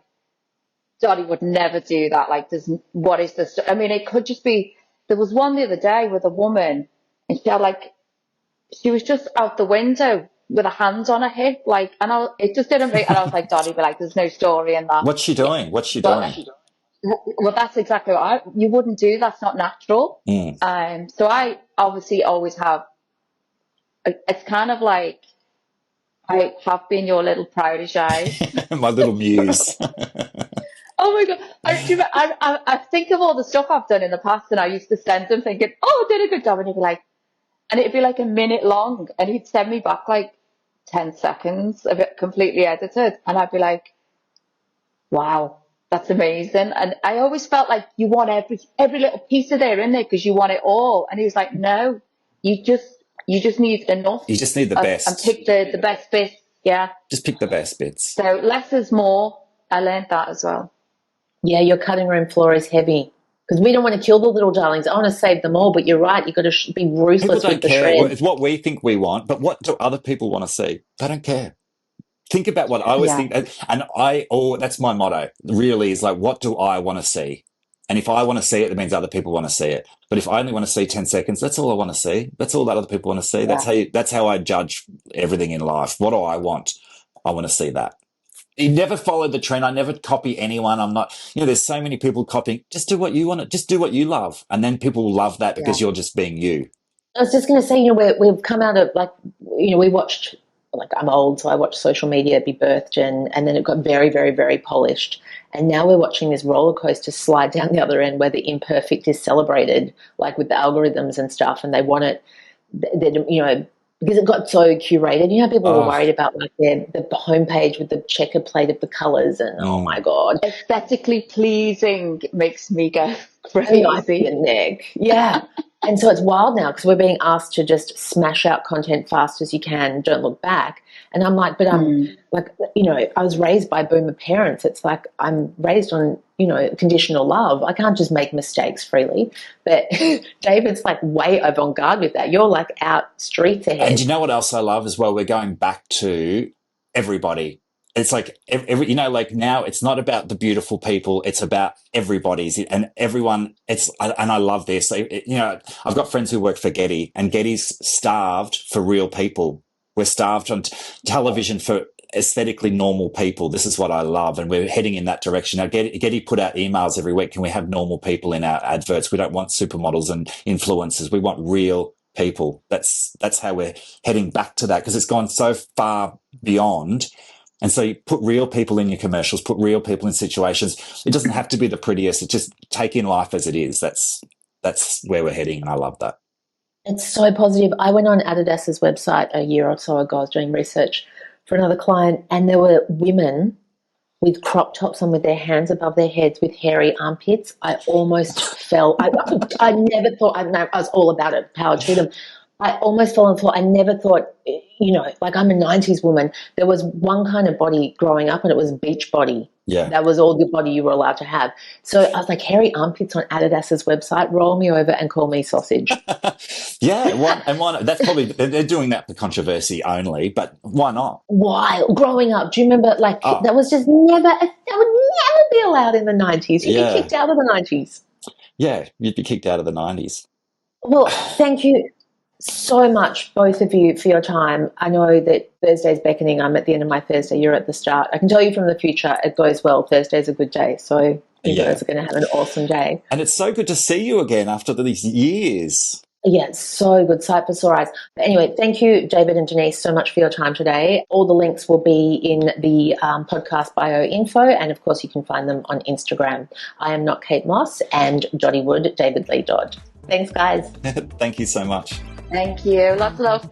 Dottie would never do that. Like, what is this? I mean, it could just be. There was one the other day with a woman, and she was just out the window with her hands on her hip, it just didn't make. And I was like, Dottie, but there's no story in that. What's she doing? What's she doing? Well, that's exactly what you wouldn't do. That's not natural. So I obviously always have. It's kind of like I have been your little protege. My little muse. Oh my God. I think of all the stuff I've done in the past, and I used to send them thinking, oh, I did a good job. And he'd be like, and it'd be like a minute long, and he'd send me back like 10 seconds of it completely edited. And I'd be like, wow, that's amazing. And I always felt like you want every little piece of there in there because you want it all. And he was like, no, you just need enough. You just need the best. And pick the best bits. Yeah. Just pick the best bits. So less is more. I learned that as well. Yeah, your cutting room floor is heavy because we don't want to kill the little darlings. I want to save them all, but you're right. You've got to be ruthless with the shred. It's what we think we want, but what do other people want to see? They don't care. Think about what I always think. And that's my motto, really, is like, what do I want to see? And if I want to see it, that means other people want to see it. But if I only want to see 10 seconds, that's all I want to see. That's all that other people want to see. Yeah. That's how I judge everything in life. What do I want? I want to see that. You never follow the trend. I never copy anyone. I'm not, there's so many people copying. Just do what you want. Just do what you love. And then people will love that because you're just being you. I was just going to say, we've come out of we watched, I'm old, so I watched social media be birthed and then it got very, very, very polished. And now we're watching this roller coaster slide down the other end where the imperfect is celebrated, like with the algorithms and stuff. And they want it, because it got so curated. People were worried about the homepage with the checker plate of the colours and oh my God. Aesthetically pleasing makes me go crazy. Your neck. Yeah. And so it's wild now because we're being asked to just smash out content fast as you can, don't look back. And I'm like, but I was raised by boomer parents. It's like I'm raised on, conditional love. I can't just make mistakes freely. But David's like way avant-garde with that. You're like out streets ahead. And you know what else I love as well? We're going back to everybody. It's like, now it's not about the beautiful people. It's about everybody's and everyone. And I love this. I've got friends who work for Getty, and Getty's starved for real people. We're starved on television for aesthetically normal people. This is what I love. And we're heading in that direction. Now, Getty put out emails every week. Can we have normal people in our adverts? We don't want supermodels and influencers. We want real people. That's how we're heading back to that because it's gone so far beyond. And so you put real people in your commercials, put real people in situations. It doesn't have to be the prettiest. It's just take in life as it is. That's where we're heading, and I love that. It's so positive. I went on Adidas's website a year or so ago. I was doing research for another client, and there were women with crop tops on with their hands above their heads with hairy armpits. I almost fell. I never thought, I was all about it, power to them. I almost fell on the floor. I never thought, I'm a 90s woman. There was one kind of body growing up and it was beach body. Yeah. That was all the body you were allowed to have. So I was like, hairy armpits on Adidas's website, roll me over and call me sausage. Yeah. That's probably, they're doing that for controversy only, but why not? Why? Growing up, do you remember that was just that would never be allowed in the 90s. You'd be kicked out of the 90s. Yeah. You'd be kicked out of the 90s. Well, thank you so much, both of you, for your time. I know that Thursday's beckoning. I'm at the end of my Thursday. You're at the start. I can tell you from the future it goes well. Thursday's a good day. So you guys are going to have an awesome day. And it's so good to see you again after these years. Yeah, it's so good. Sight for sore eyes. But anyway, thank you, David and Denise, so much for your time today. All the links will be in the podcast bio info. And, of course, you can find them on Instagram. I am not Kate Moss, and Dottie Wood, David Leigh Dodd. Thanks, guys. Thank you so much. Thank you. Lots of love.